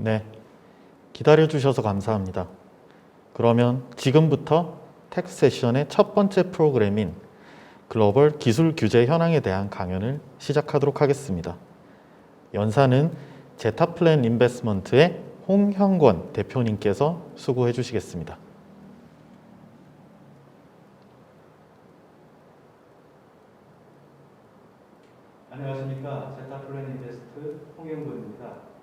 네, 기다려주셔서 감사합니다. 그러면 지금부터 텍 세션의 첫 번째 프로그램인 글로벌 기술 규제 현황에 대한 강연을 시작하도록 하겠습니다. 연사는 제타플랜 인베스트먼트의 홍형권 대표님께서 수고해 주시겠습니다. 안녕하십니까. 제타플랜 인베스트 홍형권입니다.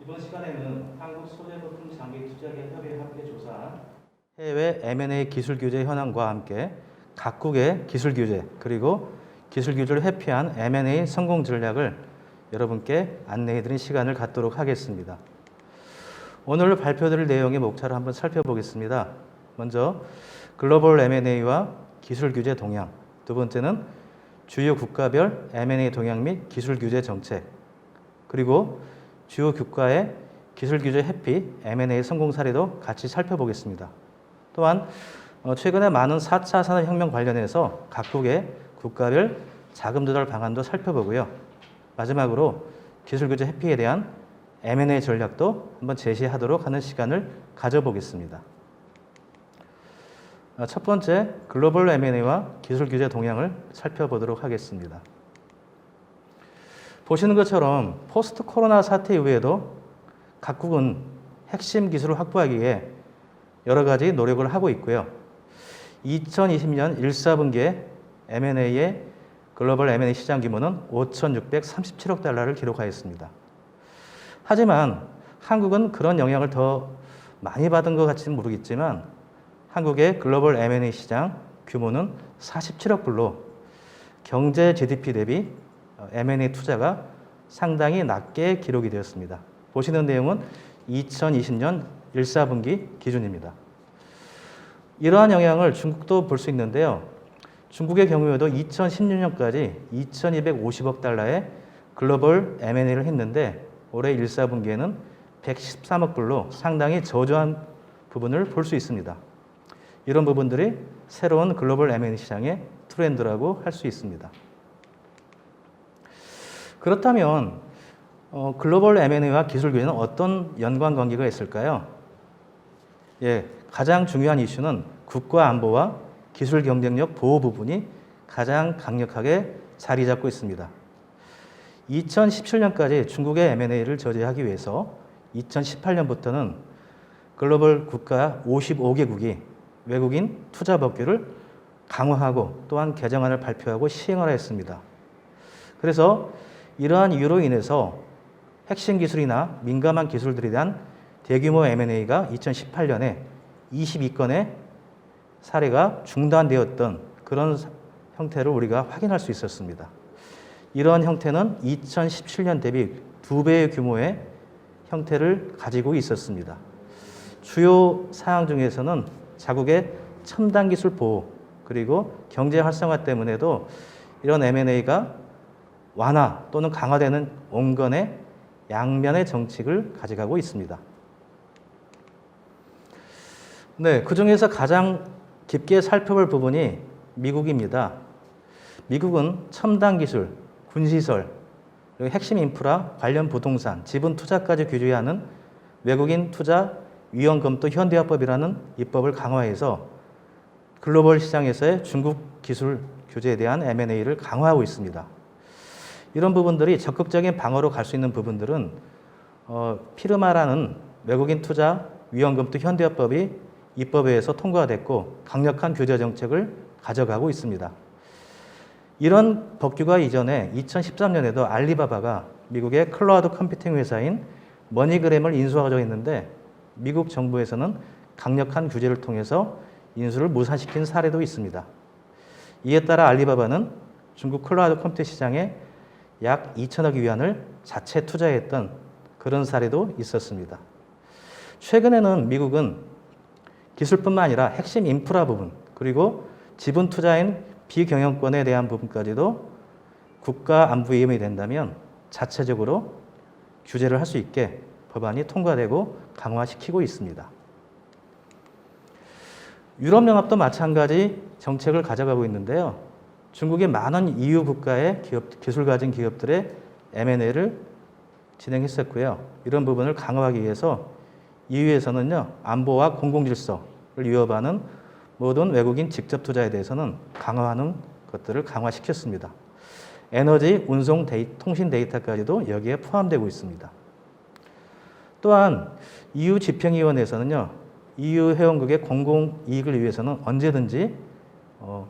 이번 시간에는 한국 소재부품 장비 투자기업협의회 함께 조사한 해외 M&A 기술 규제 현황과 함께 각국의 기술 규제 그리고 기술 규제를 회피한 M&A 성공 전략을 여러분께 안내해드린 시간을 갖도록 하겠습니다. 오늘 발표드릴 내용의 목차를 한번 살펴보겠습니다. 먼저 글로벌 M&A와 기술 규제 동향, 두 번째는 주요 국가별 M&A 동향 및 기술 규제 정책, 그리고 주요 국가의 기술 규제 회피 M&A 성공 사례도 같이 살펴보겠습니다. 또한 최근에 많은 4차 산업혁명 관련해서 각국의 국가별 자금 조달 방안도 살펴보고요. 마지막으로 기술 규제 회피에 대한 M&A 전략도 한번 제시하도록 하는 시간을 가져보겠습니다. 첫 번째, 글로벌 M&A와 기술 규제 동향을 살펴보도록 하겠습니다. 보시는 것처럼 포스트 코로나 사태 이후에도 각국은 핵심 기술을 확보하기 위해 여러 가지 노력을 하고 있고요. 2020년 1사분기에 M&A의 글로벌 M&A 시장 규모는 5,637억 달러를 기록하였습니다. 하지만 한국은 그런 영향을 더 많이 받은 것 같지는 모르겠지만 한국의 글로벌 M&A 시장 규모는 47억 불로 경제 GDP 대비 M&A 투자가 상당히 낮게 기록이 되었습니다. 보시는 내용은 2020년 1사분기 기준입니다. 이러한 영향을 중국도 볼 수 있는데요. 중국의 경우에도 2016년까지 2,250억 달러의 글로벌 M&A를 했는데 올해 1사분기에는 113억 불로 상당히 저조한 부분을 볼 수 있습니다. 이런 부분들이 새로운 글로벌 M&A 시장의 트렌드라고 할 수 있습니다. 그렇다면 글로벌 M&A와 기술 규제는 어떤 연관 관계가 있을까요? 가장 중요한 이슈는 국가 안보와 기술 경쟁력 보호 부분이 가장 강력하게 자리 잡고 있습니다. 2017년까지 중국의 M&A를 저지하기 위해서 2018년부터는 글로벌 국가 55개국이 외국인 투자 법규를 강화하고 또한 개정안을 발표하고 시행하라 했습니다. 그래서 이러한 이유로 인해서 핵심 기술이나 민감한 기술들에 대한 대규모 M&A가 2018년에 22건의 사례가 중단되었던 그런 형태를 우리가 확인할 수 있었습니다. 이러한 형태는 2017년 대비 2배의 규모의 형태를 가지고 있었습니다. 주요 사항 중에서는 자국의 첨단 기술 보호 그리고 경제 활성화 때문에도 이런 M&A가 완화 또는 강화되는 온건의 양면의 정책을 가져가고 있습니다. 그 중에서 가장 깊게 살펴볼 부분이 미국입니다. 미국은 첨단 기술, 군시설, 그리고 핵심 인프라, 관련 부동산, 지분 투자까지 규제하는 외국인 투자 위험 검토 현대화법이라는 입법을 강화해서 글로벌 시장에서의 중국 기술 규제에 대한 M&A를 강화하고 있습니다. 이런 부분들이 적극적인 방어로 갈 수 있는 부분들은 피르마라는 외국인 투자 위험 검토 현대화법이 입법에 의해서 통과가 됐고 강력한 규제 정책을 가져가고 있습니다. 이런 법규가 이전에 2013년에도 알리바바가 미국의 클라우드 컴퓨팅 회사인 머니그램을 인수하려고 했는데 미국 정부에서는 강력한 규제를 통해서 인수를 무산시킨 사례도 있습니다. 이에 따라 알리바바는 중국 클라우드 컴퓨팅 시장에 약 2천억 위안을 자체 투자했던 그런 사례도 있었습니다. 최근에는 미국은 기술뿐만 아니라 핵심 인프라 부분 그리고 지분 투자인 비경영권에 대한 부분까지도 국가 안보 위험이 된다면 자체적으로 규제를 할 수 있게 법안이 통과되고 강화시키고 있습니다. 유럽연합도 마찬가지 정책을 가져가고 있는데요. 중국의 많은 EU 국가의 기술 가진 기업들의 M&A를 진행했었고요. 이런 부분을 강화하기 위해서 EU에서는요, 안보와 공공질서를 위협하는 모든 외국인 직접 투자에 대해서는 강화하는 것들을 강화시켰습니다. 에너지, 운송, 통신 데이터까지도 여기에 포함되고 있습니다. 또한 EU 집행위원회에서는요, EU 회원국의 공공이익을 위해서는 언제든지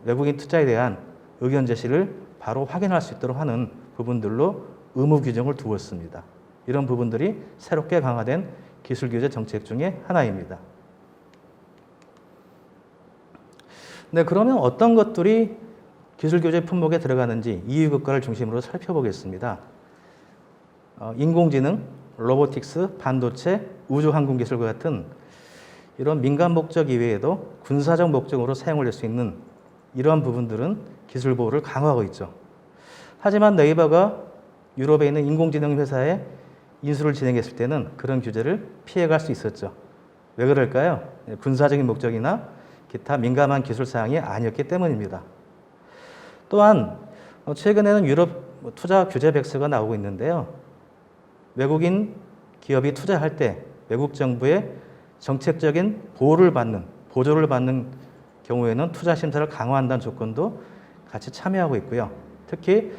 외국인 투자에 대한 의견 제시를 바로 확인할 수 있도록 하는 부분들로 의무 규정을 두었습니다. 이런 부분들이 새롭게 강화된 기술 규제 정책 중에 하나입니다. 네, 그러면 어떤 것들이 기술 규제 품목에 들어가는지 EU 국가를 중심으로 살펴보겠습니다. 인공지능, 로보틱스, 반도체, 우주항공 기술과 같은 이런 민간 목적 이외에도 군사적 목적으로 사용을 할 수 있는 이러한 부분들은 기술 보호를 강화하고 있죠. 하지만 네이버가 유럽에 있는 인공지능 회사에 인수를 진행했을 때는 그런 규제를 피해갈 수 있었죠. 왜 그럴까요? 군사적인 목적이나 기타 민감한 기술 사항이 아니었기 때문입니다. 또한 최근에는 유럽 투자 규제 백서가 나오고 있는데요. 외국인 기업이 투자할 때 외국 정부의 정책적인 보조를 받는 경우에는 투자 심사를 강화한다는 조건도 같이 참여하고 있고요. 특히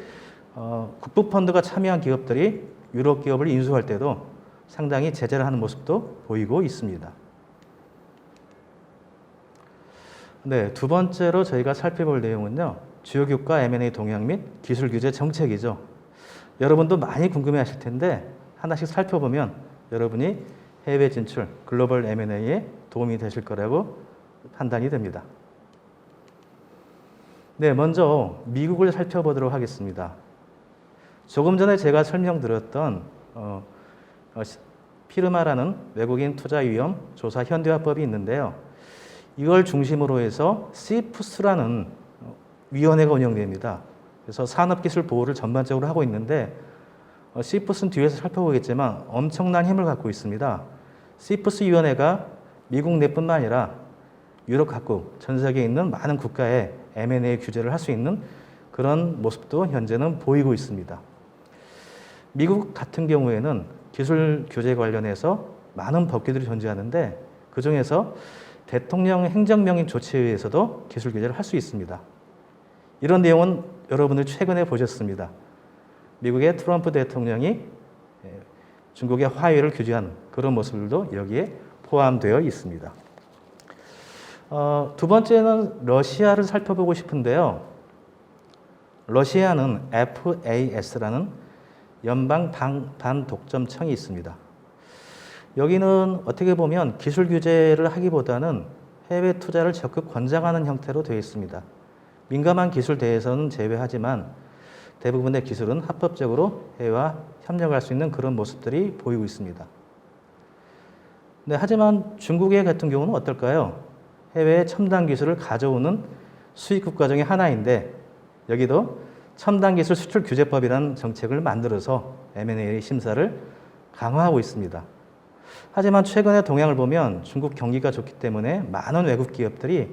국부 펀드가 참여한 기업들이 유럽 기업을 인수할 때도 상당히 제재를 하는 모습도 보이고 있습니다. 네, 두 번째로 저희가 살펴볼 내용은요, 주요 국가 M&A 동향 및 기술 규제 정책이죠. 여러분도 많이 궁금해하실 텐데 하나씩 살펴보면 여러분이 해외 진출, 글로벌 M&A에 도움이 되실 거라고 판단이 됩니다. 네, 먼저 미국을 살펴보도록 하겠습니다. 조금 전에 제가 설명드렸던 피르마라는 외국인 투자 위험 조사 현대화법이 있는데요. 이걸 중심으로 해서 CFIUS라는 위원회가 운영됩니다. 그래서 산업기술 보호를 전반적으로 하고 있는데 CFIUS는 뒤에서 살펴보겠지만 엄청난 힘을 갖고 있습니다. CFIUS 위원회가 미국 내뿐만 아니라 유럽 각국, 전 세계에 있는 많은 국가에 M&A 규제를 할 수 있는 그런 모습도 현재는 보이고 있습니다. 미국 같은 경우에는 기술 규제 관련해서 많은 법규들이 존재하는데 그중에서 대통령 행정명령 조치에 의해서도 기술 규제를 할 수 있습니다. 이런 내용은 여러분들 최근에 보셨습니다. 미국의 트럼프 대통령이 중국의 화웨이를 규제하는 그런 모습들도 여기에 포함되어 있습니다. 두 번째는 러시아를 살펴보고 싶은데요. 러시아는 FAS라는 연방 반독점청이 있습니다. 여기는 어떻게 보면 기술 규제를 하기보다는 해외 투자를 적극 권장하는 형태로 되어 있습니다. 민감한 기술 대해서는 제외하지만 대부분의 기술은 합법적으로 해외와 협력할 수 있는 그런 모습들이 보이고 있습니다. 네, 하지만 중국의 같은 경우는 어떨까요? 해외에 첨단 기술을 가져오는 수입 국가 중에 하나인데 여기도 첨단 기술 수출 규제법이라는 정책을 만들어서 M&A 심사를 강화하고 있습니다. 하지만 최근의 동향을 보면 중국 경기가 좋기 때문에 많은 외국 기업들이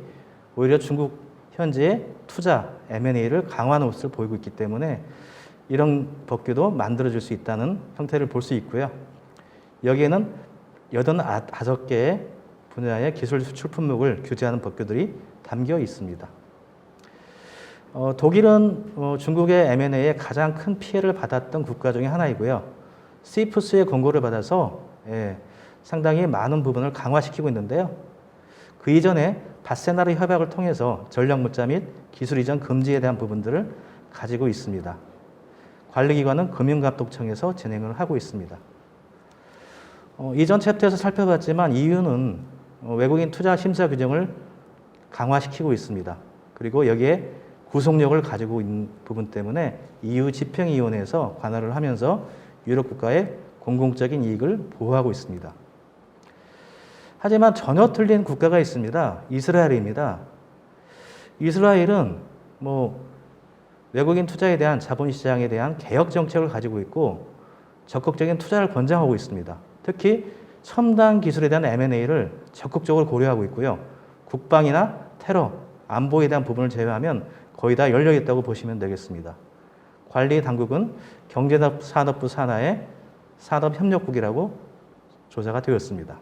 오히려 중국 현지의 투자, M&A를 강화하는 모습을 보이고 있기 때문에 이런 법규도 만들어질 수 있다는 형태를 볼 수 있고요. 여기에는 85개의 분야의 기술 수출 품목을 규제하는 법규들이 담겨 있습니다. 독일은 중국의 M&A에 가장 큰 피해를 받았던 국가 중에 하나이고요. CFIUS의 권고를 받아서 상당히 많은 부분을 강화시키고 있는데요. 그 이전에 바세나르 협약을 통해서 전력 묻자 및 기술 이전 금지에 대한 부분들을 가지고 있습니다. 관리기관은 금융감독청에서 진행을 하고 있습니다. 이전 챕터에서 살펴봤지만 EU는 외국인 투자 심사 규정을 강화시키고 있습니다. 그리고 여기에 구속력을 가지고 있는 부분 때문에 EU 집행위원회에서 관할을 하면서 유럽 국가의 공공적인 이익을 보호하고 있습니다. 하지만 전혀 틀린 국가가 있습니다. 이스라엘입니다. 이스라엘은 외국인 투자에 대한 자본시장에 대한 개혁 정책을 가지고 있고 적극적인 투자를 권장하고 있습니다. 특히 첨단 기술에 대한 M&A를 적극적으로 고려하고 있고요. 국방이나 테러, 안보에 대한 부분을 제외하면 거의 다 열려 있다고 보시면 되겠습니다. 관리 당국은 경제산업부 산하의 산업협력국이라고 조사가 되었습니다.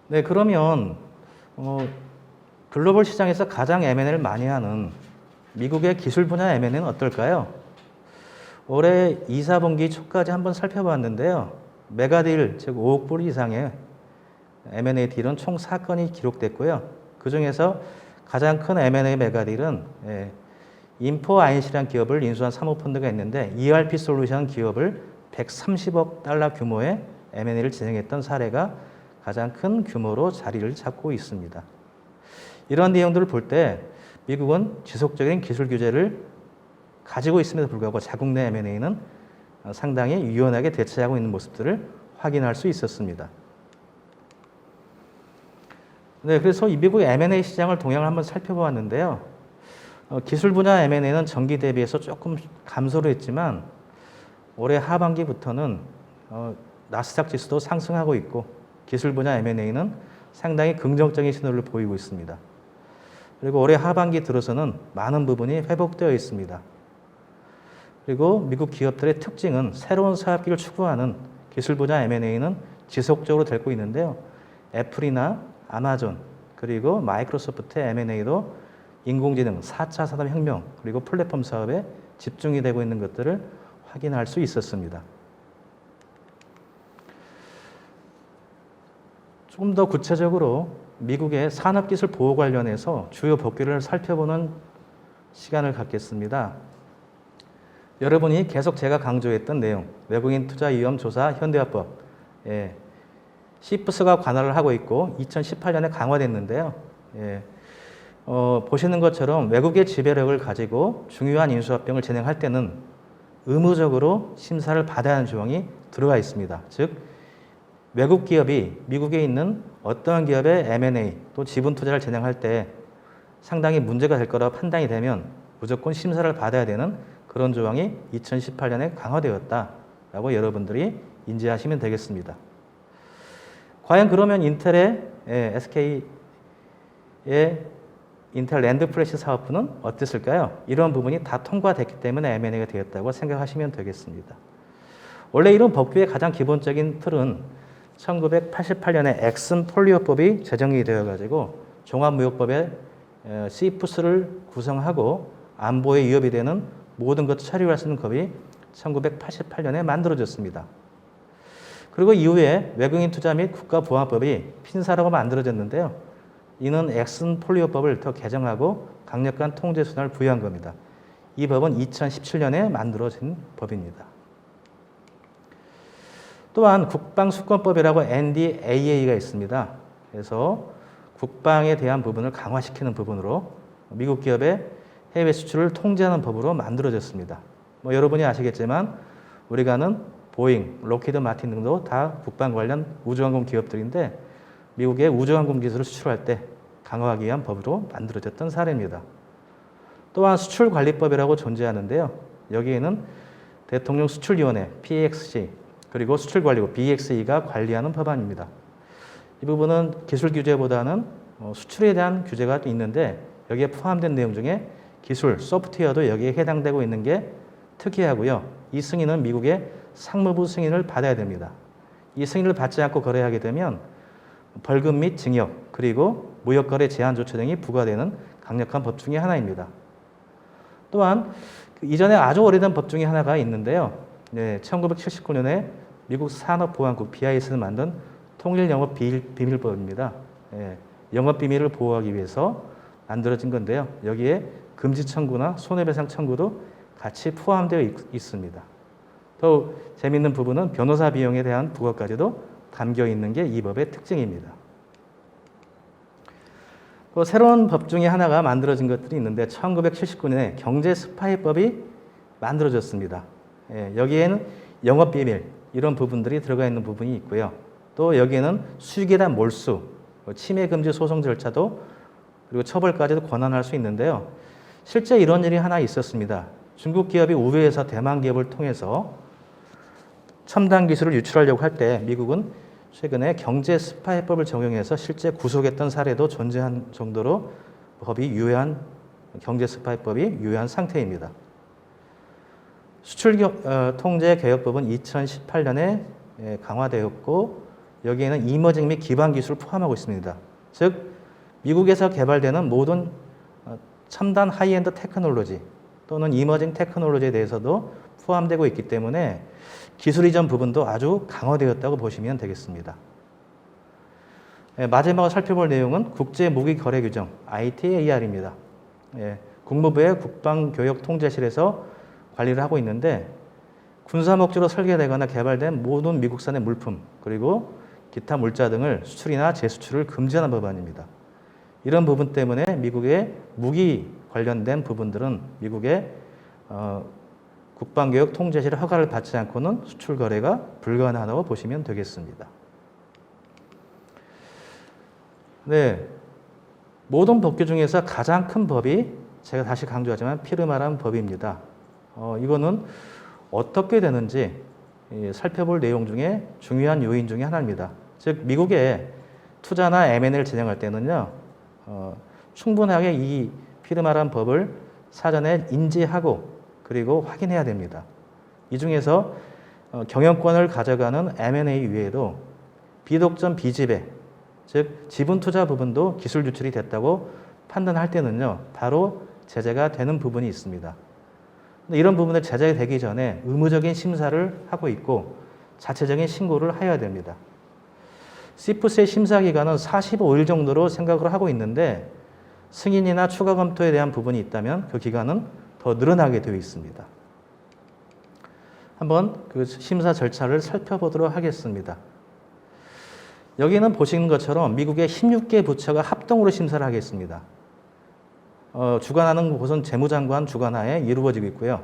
네, 그러면 글로벌 시장에서 가장 M&A를 많이 하는 미국의 기술 분야 M&A는 어떨까요? 올해 2, 4분기 초까지 한번 살펴봤는데요. 메가딜, 즉 5억 불 이상의 M&A 딜은 총 4건이 기록됐고요. 그 중에서 가장 큰 M&A 메가딜은 인포아인시라는 기업을 인수한 사모펀드가 있는데 ERP 솔루션 기업을 130억 달러 규모의 M&A를 진행했던 사례가 가장 큰 규모로 자리를 잡고 있습니다. 이런 내용들을 볼 때 미국은 지속적인 기술 규제를 가지고 있음에도 불구하고 자국 내 M&A는 상당히 유연하게 대처하고 있는 모습들을 확인할 수 있었습니다. 네, 그래서 이 미국의 M&A 시장을 동향을 한번 살펴보았는데요. 기술 분야 M&A는 전기 대비해서 조금 감소를 했지만 올해 하반기부터는 나스닥 지수도 상승하고 있고 기술 분야 M&A는 상당히 긍정적인 신호를 보이고 있습니다. 그리고 올해 하반기 들어서는 많은 부분이 회복되어 있습니다. 그리고 미국 기업들의 특징은 새로운 사업기를 추구하는 기술 분야 M&A는 지속적으로 되고 있는데요. 애플이나 아마존 그리고 마이크로소프트의 M&A도 인공지능, 4차 산업혁명 그리고 플랫폼 사업에 집중이 되고 있는 것들을 확인할 수 있었습니다. 조금 더 구체적으로 미국의 산업기술 보호 관련해서 주요 법규를 살펴보는 시간을 갖겠습니다. 여러분이 계속 제가 강조했던 내용, 외국인 투자 위험 조사 현대화법, 시프스가 관할을 하고 있고 2018년에 강화됐는데요. 보시는 것처럼 외국의 지배력을 가지고 중요한 인수합병을 진행할 때는 의무적으로 심사를 받아야 하는 조항이 들어가 있습니다. 즉 외국 기업이 미국에 있는 어떠한 기업의 M&A 또 지분 투자를 진행할 때 상당히 문제가 될 거라고 판단이 되면 무조건 심사를 받아야 되는 그런 조항이 2018년에 강화되었다라고 여러분들이 인지하시면 되겠습니다. 과연 그러면 SK의 인텔 랜드 프레시 사업부는 어땠을까요? 이런 부분이 다 통과됐기 때문에 M&A가 되었다고 생각하시면 되겠습니다. 원래 이런 법규의 가장 기본적인 틀은 1988년에 엑슨 폴리오법이 제정이 되어가지고 종합무역법에 시프스를 구성하고 안보에 위협이 되는 모든 것을 처리할 수 있는 법이 1988년에 만들어졌습니다. 그리고 이후에 외국인 투자 및 국가보안법이 핀사라고 만들어졌는데요. 이는 엑슨 폴리오법을 더 개정하고 강력한 통제 수단을 부여한 겁니다. 이 법은 2017년에 만들어진 법입니다. 또한 국방수권법이라고 NDAA가 있습니다. 그래서 국방에 대한 부분을 강화시키는 부분으로 미국 기업의 해외 수출을 통제하는 법으로 만들어졌습니다. 여러분이 아시겠지만 우리가 아는 보잉, 록히드 마틴 등도 다 국방 관련 우주항공 기업들인데 미국의 우주항공 기술을 수출할 때 강화하기 위한 법으로 만들어졌던 사례입니다. 또한 수출관리법이라고 존재하는데요. 여기에는 대통령 수출위원회 PXC 그리고 수출관리국 BXE가 관리하는 법안입니다. 이 부분은 기술 규제보다는 수출에 대한 규제가 있는데 여기에 포함된 내용 중에 기술, 소프트웨어도 여기에 해당되고 있는 게 특이하고요. 이 승인은 미국의 상무부 승인을 받아야 됩니다. 이 승인을 받지 않고 거래하게 되면 벌금 및 징역 그리고 무역거래 제한 조치 등이 부과되는 강력한 법 중에 하나입니다. 또한 이전에 아주 오래된 법 중에 하나가 있는데요. 1979년에 미국 산업보안국 BIS를 만든 통일영업비밀법입니다. 영업비밀을 보호하기 위해서 만들어진 건데요. 여기에 금지 청구나 손해배상 청구도 같이 포함되어 있습니다. 또 재미있는 부분은 변호사 비용에 대한 부과까지도 담겨 있는 게 이 법의 특징입니다. 또 새로운 법 중에 하나가 만들어진 것들이 있는데 1979년에 경제스파이법이 만들어졌습니다. 여기에는 영업비밀 이런 부분들이 들어가 있는 부분이 있고요. 또 여기에는 수익에 대한 몰수, 침해 금지 소송 절차도 그리고 처벌까지도 권한할 수 있는데요. 실제 이런 일이 하나 있었습니다. 중국 기업이 우회해서 대만 기업을 통해서 첨단 기술을 유출하려고 할 때 미국은 최근에 경제 스파이법을 적용해서 실제 구속했던 사례도 존재한 정도로 경제 스파이법이 유효한 상태입니다. 통제 개혁법은 2018년에 강화되었고 여기에는 이머징 및 기반 기술을 포함하고 있습니다. 즉 미국에서 개발되는 모든 첨단 하이엔드 테크놀로지 또는 이머징 테크놀로지에 대해서도 포함되고 있기 때문에 기술 이전 부분도 아주 강화되었다고 보시면 되겠습니다. 마지막으로 살펴볼 내용은 국제무기거래규정 ITAR입니다. 국무부의 국방교역통제실에서 관리를 하고 있는데 군사 목적으로 설계되거나 개발된 모든 미국산의 물품 그리고 기타 물자 등을 수출이나 재수출을 금지하는 법안입니다. 이런 부분 때문에 미국의 무기 관련된 부분들은 미국의 국방교역통제실의 허가를 받지 않고는 수출 거래가 불가능하다고 보시면 되겠습니다. 네, 모든 법규 중에서 가장 큰 법이 제가 다시 강조하지만 피르마라는 법입니다. 이거는 어떻게 되는지 살펴볼 내용 중에 중요한 요인 중에 하나입니다. 즉 미국의 투자나 M&A를 진행할 때는요, 충분하게 이 피르마라는 법을 사전에 인지하고 그리고 확인해야 됩니다. 이 중에서 경영권을 가져가는 M&A 외에도 비독점 비지배, 즉 지분 투자 부분도 기술 유출이 됐다고 판단할 때는요, 바로 제재가 되는 부분이 있습니다. 이런 부분을 제재되기 전에 의무적인 심사를 하고 있고 자체적인 신고를 해야 됩니다. CFS의 심사 기간은 45일 정도로 생각을 하고 있는데 승인이나 추가 검토에 대한 부분이 있다면 그 기간은 더 늘어나게 되어 있습니다. 한번 그 심사 절차를 살펴보도록 하겠습니다. 여기는 보시는 것처럼 미국의 16개 부처가 합동으로 심사를 하겠습니다. 주관하는 곳은 재무장관 주관하에 이루어지고 있고요.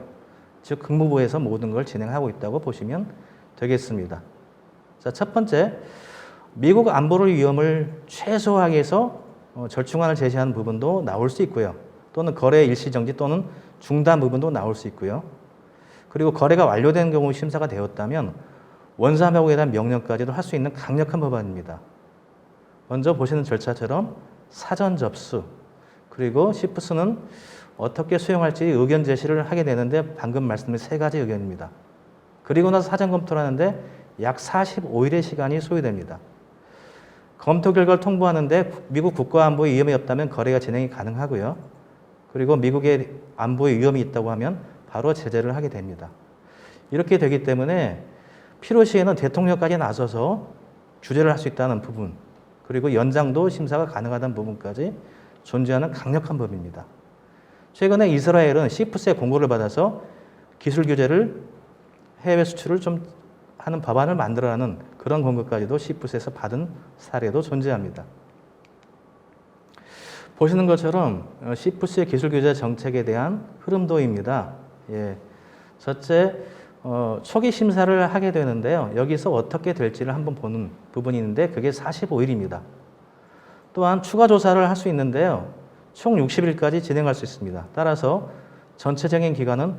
즉 국무부에서 모든 걸 진행하고 있다고 보시면 되겠습니다. 자, 첫 번째, 미국 안보를 위험을 최소화하기 위해서 절충안을 제시하는 부분도 나올 수 있고요. 또는 거래 일시정지 또는 중단 부분도 나올 수 있고요. 그리고 거래가 완료된 경우 심사가 되었다면 원사명에 대한 명령까지도 할 수 있는 강력한 법안입니다. 먼저 보시는 절차처럼 사전 접수, 그리고 CFS는 어떻게 수용할지 의견 제시를 하게 되는데 방금 말씀드린 세 가지 의견입니다. 그리고 나서 사전 검토를 하는데 약 45일의 시간이 소요됩니다. 검토 결과를 통보하는데 미국 국가안보에 위험이 없다면 거래가 진행이 가능하고요. 그리고 미국의 안보에 위험이 있다고 하면 바로 제재를 하게 됩니다. 이렇게 되기 때문에 필요시에는 대통령까지 나서서 규제를 할 수 있다는 부분, 그리고 연장도 심사가 가능하다는 부분까지 존재하는 강력한 법입니다. 최근에 이스라엘은 CFS의 공고를 받아서 기술 규제를 해외 수출을 좀 하는 법안을 만들어라는 그런 권고까지도 CFS에서 받은 사례도 존재합니다. 보시는 것처럼 CFS의 기술 규제 정책에 대한 흐름도입니다. 첫째, 초기 심사를 하게 되는데요. 여기서 어떻게 될지를 한번 보는 부분이 있는데 그게 45일입니다. 또한 추가 조사를 할 수 있는데요. 총 60일까지 진행할 수 있습니다. 따라서 전체적인 기간은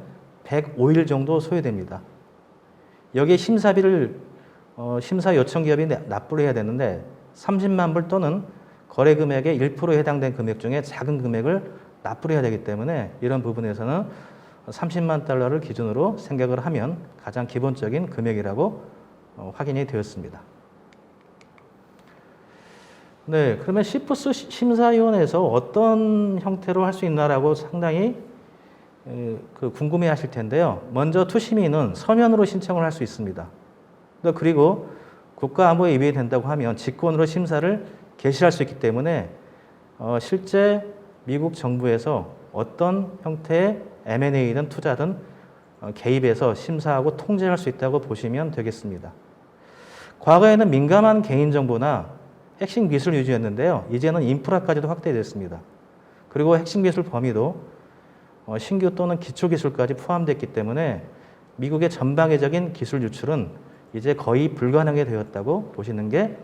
105일 정도 소요됩니다. 여기에 심사비를 심사 요청 기업이 납부를 해야 되는데 30만 불 또는 거래 금액의 1%에 해당된 금액 중에 작은 금액을 납부를 해야 되기 때문에 이런 부분에서는 30만 달러를 기준으로 생각을 하면 가장 기본적인 금액이라고 확인이 되었습니다. 네, 그러면 CFS 심사위원회에서 어떤 형태로 할 수 있나라고 상당히 궁금해 하실 텐데요. 먼저 투심인은 서면으로 신청을 할 수 있습니다. 그리고 국가안보에 위배된다고 하면 직권으로 심사를 개시할 수 있기 때문에 실제 미국 정부에서 어떤 형태의 M&A든 투자든 개입해서 심사하고 통제할 수 있다고 보시면 되겠습니다. 과거에는 민감한 개인정보나 핵심 기술 유지였는데요. 이제는 인프라까지도 확대됐습니다. 그리고 핵심 기술 범위도 신규 또는 기초 기술까지 포함됐기 때문에 미국의 전방위적인 기술 유출은 이제 거의 불가능하게 되었다고 보시는 게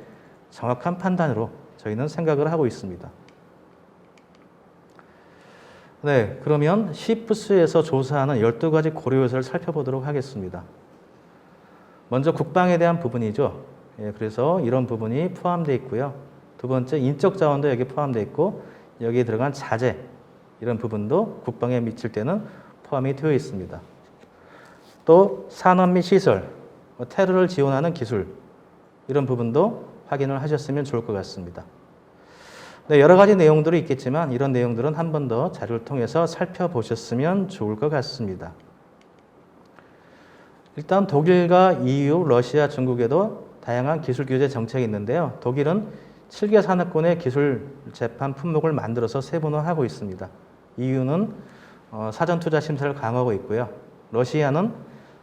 정확한 판단으로 저희는 생각을 하고 있습니다. 네, 그러면 CFS에서 조사하는 12가지 고려 요소를 살펴보도록 하겠습니다. 먼저 국방에 대한 부분이죠. 그래서 이런 부분이 포함되어 있고요. 두 번째, 인적 자원도 여기 포함되어 있고 여기에 들어간 자재, 이런 부분도 국방에 미칠 때는 포함이 되어 있습니다. 또 산업 및 시설, 테러를 지원하는 기술 이런 부분도 확인을 하셨으면 좋을 것 같습니다. 네, 여러 가지 내용들이 있겠지만 이런 내용들은 한 번 더 자료를 통해서 살펴보셨으면 좋을 것 같습니다. 일단 독일과 EU, 러시아, 중국에도 다양한 기술 규제 정책이 있는데요. 독일은 7개 산업군의 기술 재판 품목을 만들어서 세분화하고 있습니다. EU는 사전 투자 심사를 강화하고 있고요. 러시아는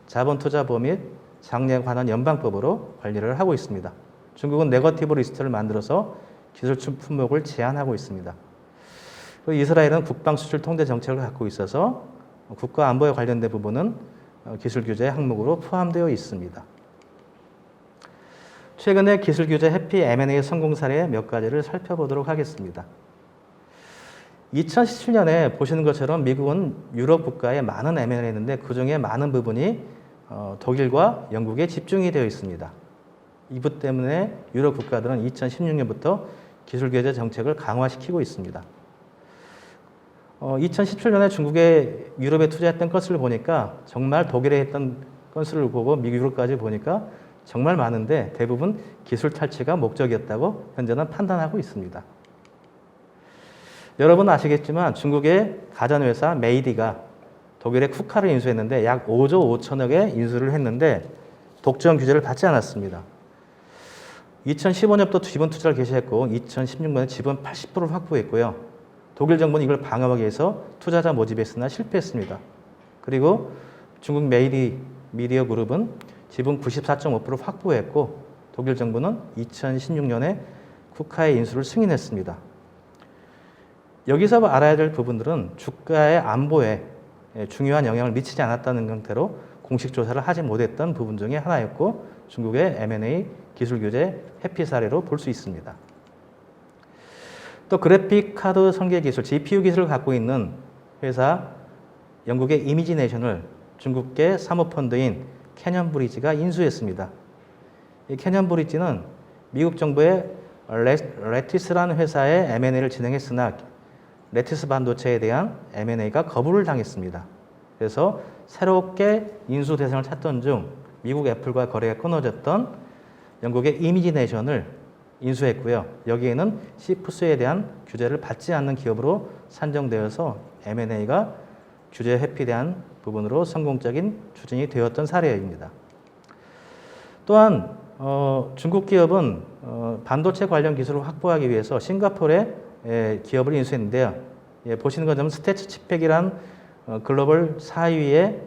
자본 투자 보호 및 장려에 관한 연방법으로 관리를 하고 있습니다. 중국은 네거티브 리스트를 만들어서 기술 품목을 제한하고 있습니다. 그리고 이스라엘은 국방 수출 통제 정책을 갖고 있어서 국가 안보에 관련된 부분은 기술 규제 항목으로 포함되어 있습니다. 최근에 기술 규제 해피 M&A 성공 사례 몇 가지를 살펴보도록 하겠습니다. 2017년에 보시는 것처럼 미국은 유럽 국가에 많은 M&A를 했는데 그중에 많은 부분이 독일과 영국에 집중이 되어 있습니다. 이부 때문에 유럽 국가들은 2016년부터 기술 규제 정책을 강화시키고 있습니다. 2017년에 중국에 유럽에 투자했던 건수를 보니까 정말 독일에 했던 건수를 보고 미국 유럽까지 보니까 정말 많은데 대부분 기술 탈취가 목적이었다고 현재는 판단하고 있습니다. 여러분 아시겠지만 중국의 가전회사 메이디가 독일의 쿠카를 인수했는데 약 5조 5천억에 인수를 했는데 독점 규제를 받지 않았습니다. 2015년부터 지분 투자를 개시했고 2016년에 지분 80%를 확보했고요. 독일 정부는 이걸 방어하기 위해서 투자자 모집했으나 실패했습니다. 그리고 중국 메이디 미디어 그룹은 지분 94.5%를 확보했고 독일 정부는 2016년에 쿠카의 인수를 승인했습니다. 여기서 알아야 될 부분들은 주가의 안보에 중요한 영향을 미치지 않았다는 형태로 공식 조사를 하지 못했던 부분 중에 하나였고 중국의 M&A 기술 규제 회피 사례로 볼 수 있습니다. 또 그래픽 카드 설계 기술 GPU 기술을 갖고 있는 회사 영국의 이미지네이션을 중국계 사모펀드인 캐년 브리지가 인수했습니다. 이 캐년 브리지는 미국 정부의 레티스라는 회사의 M&A를 진행했으나 레티스 반도체에 대한 M&A가 거부를 당했습니다. 그래서 새롭게 인수 대상을 찾던 중 미국 애플과 거래가 끊어졌던 영국의 이미지네이션을 인수했고요. 여기에는 시프스에 대한 규제를 받지 않는 기업으로 산정되어서 M&A가 규제 회피대한 부분으로 성공적인 추진이 되었던 사례입니다. 또한 중국 기업은 반도체 관련 기술을 확보하기 위해서 싱가포르에 기업을 인수했는데요. 보시는 것처럼 스태츠 칩팩이란 글로벌 4위의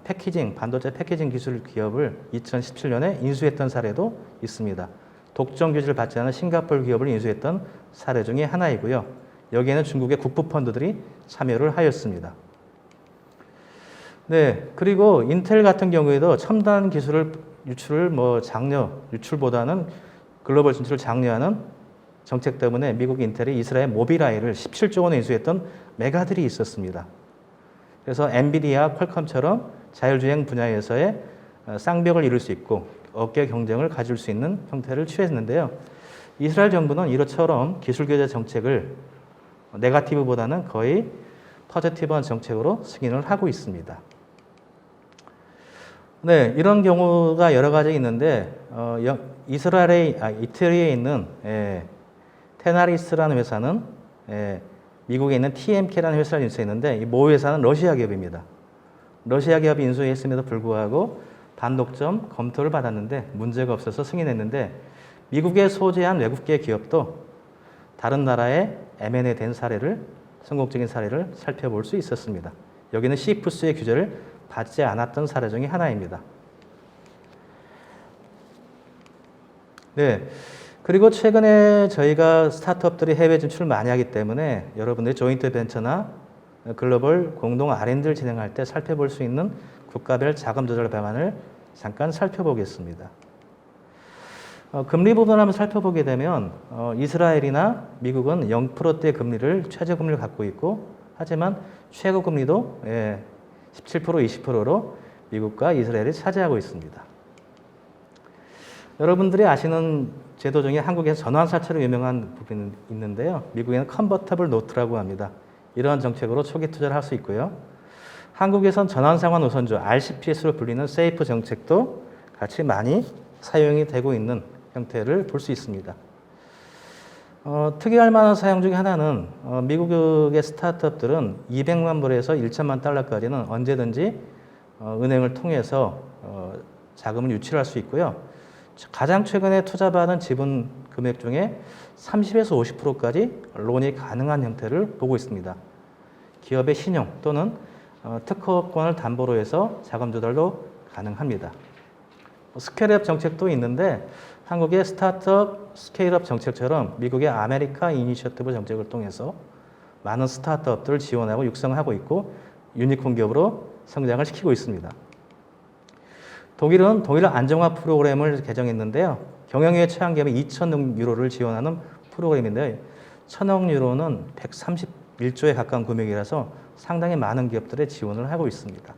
패키징, 반도체 패키징 기술 기업을 2017년에 인수했던 사례도 있습니다. 독점 규제를 받지 않은 싱가포르 기업을 인수했던 사례 중에 하나이고요. 여기에는 중국의 국부 펀드들이 참여를 하였습니다. 네, 그리고 인텔 같은 경우에도 첨단 기술을 유출을 유출보다는 글로벌 진출을 장려하는 정책 때문에 미국 인텔이 이스라엘 모빌아이를 17조 원에 인수했던 메가들이 있었습니다. 그래서 엔비디아, 퀄컴처럼 자율주행 분야에서의 쌍벽을 이룰 수 있고 업계 경쟁을 가질 수 있는 형태를 취했는데요. 이스라엘 정부는 이처럼 기술 규제 정책을 네거티브보다는 거의 포지티브한 정책으로 승인을 하고 있습니다. 네, 이런 경우가 여러 가지 있는데 이태리에 있는 테나리스라는 회사는 미국에 있는 TMK라는 회사를 인수했는데 이 모 회사는 러시아 기업입니다. 러시아 기업이 인수했음에도 불구하고 반독점 검토를 받았는데 문제가 없어서 승인했는데 미국에 소재한 외국계 기업도 다른 나라의 M&A 된 사례를 성공적인 사례를 살펴볼 수 있었습니다. 여기는 시프스의 규제를 받지 않았던 사례 중에 하나입니다. 네. 그리고 최근에 저희가 스타트업들이 해외 진출을 많이 하기 때문에 여러분들이 조인트 벤처나 글로벌 공동 R&D를 진행할 때 살펴볼 수 있는 국가별 자금 조달 방안을 잠깐 살펴보겠습니다. 금리 부분을 한번 살펴보게 되면 이스라엘이나 미국은 0%대 금리를 최저금리를 갖고 있고 하지만 최고금리도 17%, 20%로 미국과 이스라엘이 차지하고 있습니다. 여러분들이 아시는 제도 중에 한국에서 전환사채로 유명한 부분이 있는데요. 미국에는 컨버터블 노트라고 합니다. 이러한 정책으로 초기 투자를 할 수 있고요. 한국에선 전환상환 우선주 RCPS로 불리는 세이프 정책도 같이 많이 사용이 되고 있는 형태를 볼 수 있습니다. 특이할 만한 사용 중에 하나는 미국의 스타트업들은 200만 불에서 1천만 달러까지는 언제든지 은행을 통해서 자금을 유치할 수 있고요. 가장 최근에 투자받은 지분 금액 중에 30에서 50%까지 론이 가능한 형태를 보고 있습니다. 기업의 신용 또는 특허권을 담보로 해서 자금 조달도 가능합니다. 스케일업 정책도 있는데 한국의 스타트업 스케일업 정책처럼 미국의 아메리카 이니셔티브 정책을 통해서 많은 스타트업들을 지원하고 육성하고 있고 유니콘 기업으로 성장을 시키고 있습니다. 독일은 독일 안정화 프로그램을 개정했는데요. 경영위의 최한기업이 2,000억 유로를 지원하는 프로그램인데 1,000억 유로는 131조에 가까운 금액이라서 상당히 많은 기업들의 지원을 하고 있습니다.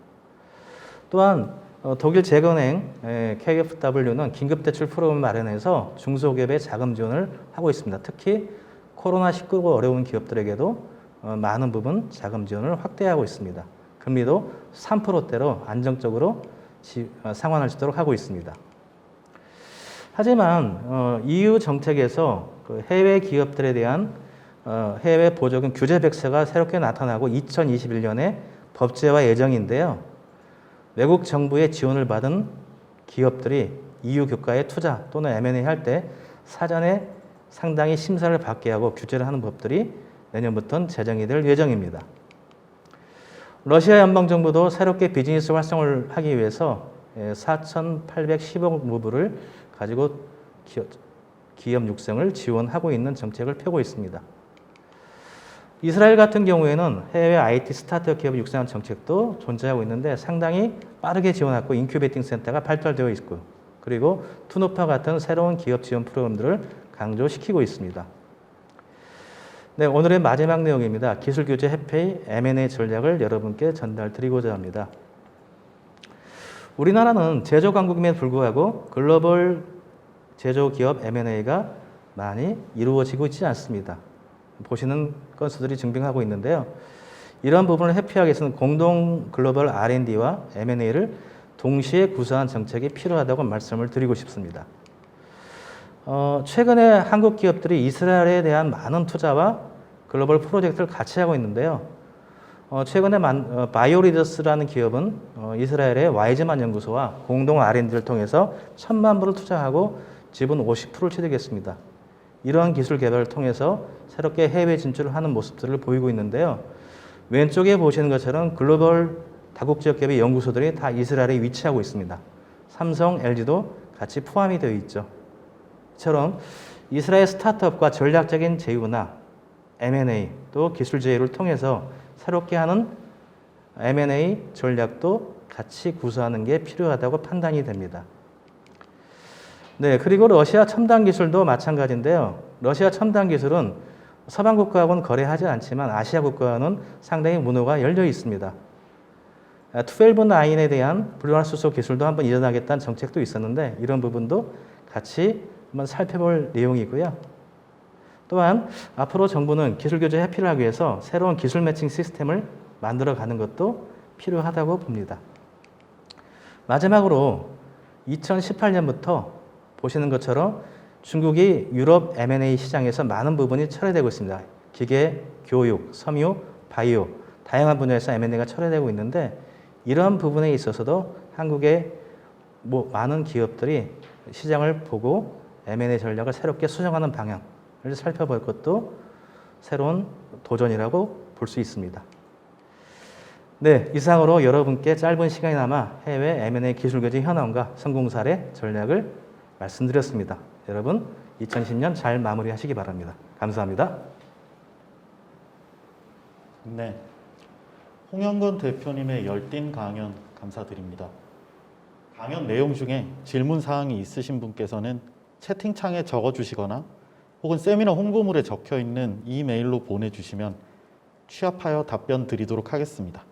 또한 독일 재건행 KfW는 긴급대출 프로그램을 마련해서 중소기업의 자금 지원을 하고 있습니다. 특히 코로나19가 어려운 기업들에게도 많은 부분 자금 지원을 확대하고 있습니다. 금리도 3%대로 안정적으로 상환할 수 있도록 하고 있습니다. 하지만 EU 정책에서 그 해외 기업들에 대한 해외 보조금 규제 백서가 새롭게 나타나고 2021년에 법제화 예정인데요. 외국 정부의 지원을 받은 기업들이 EU 국가에 투자 또는 M&A 할 때 사전에 상당히 심사를 받게 하고 규제를 하는 법들이 내년부터는 제정이 될 예정입니다. 러시아 연방정부도 새롭게 비즈니스 활성을 하기 위해서 4,810억 루블을 가지고 기업 육성을 지원하고 있는 정책을 펴고 있습니다. 이스라엘 같은 경우에는 해외 IT 스타트업 기업을 육성하는 정책도 존재하고 있는데 상당히 빠르게 지원하고 인큐베이팅 센터가 발달되어 있고 그리고 투노파 같은 새로운 기업 지원 프로그램들을 강조시키고 있습니다. 네, 오늘의 마지막 내용입니다. 기술 규제 해피 M&A 전략을 여러분께 전달드리고자 합니다. 우리나라는 제조 강국임에도 불구하고 글로벌 제조 기업 M&A가 많이 이루어지고 있지 않습니다. 보시는 건수들이 증빙하고 있는데요. 이러한 부분을 회피하기 위해서는 공동 글로벌 R&D와 M&A를 동시에 구사한 정책이 필요하다고 말씀을 드리고 싶습니다. 최근에 한국 기업들이 이스라엘에 대한 많은 투자와 글로벌 프로젝트를 같이 하고 있는데요. 최근에 바이오리더스라는 기업은 이스라엘의 와이즈만 연구소와 공동 R&D를 통해서 1,000만 불을 투자하고 지분 50%를 취득했습니다. 이러한 기술 개발을 통해서 새롭게 해외 진출을 하는 모습들을 보이고 있는데요. 왼쪽에 보시는 것처럼 글로벌 다국적 기업의 연구소들이 다 이스라엘에 위치하고 있습니다. 삼성, LG도 같이 포함이 되어 있죠. 이처럼 이스라엘 스타트업과 전략적인 제휴나 M&A 또 기술 제휴를 통해서 새롭게 하는 M&A 전략도 같이 구사하는 게 필요하다고 판단이 됩니다. 네, 그리고 러시아 첨단 기술도 마찬가지인데요. 러시아 첨단 기술은 서방 국가하고는 거래하지 않지만 아시아 국가와는 상당히 문호가 열려 있습니다. 12-9에 대한 불활수소 기술도 한번 일어나겠다는 정책도 있었는데 이런 부분도 같이 한번 살펴볼 내용이고요. 또한 앞으로 정부는 기술 교제 해피를 하기 위해서 새로운 기술 매칭 시스템을 만들어가는 것도 필요하다고 봅니다. 마지막으로 2018년부터 보시는 것처럼 중국이 유럽 M&A 시장에서 많은 부분이 철회되고 있습니다. 기계, 교육, 섬유, 바이오 다양한 분야에서 M&A가 철회되고 있는데 이러한 부분에 있어서도 한국의 많은 기업들이 시장을 보고 M&A 전략을 새롭게 수정하는 방향을 살펴볼 것도 새로운 도전이라고 볼 수 있습니다. 네, 이상으로 여러분께 짧은 시간이나마 해외 M&A 기술 교제 현황과 성공 사례 전략을 말씀드렸습니다. 여러분 2020년 잘 마무리하시기 바랍니다. 감사합니다. 네, 홍영건 대표님의 열띤 강연 감사드립니다. 강연 내용 중에 질문 사항이 있으신 분께서는 채팅창에 적어주시거나 혹은 세미나 홍보물에 적혀있는 이메일로 보내주시면 취합하여 답변 드리도록 하겠습니다.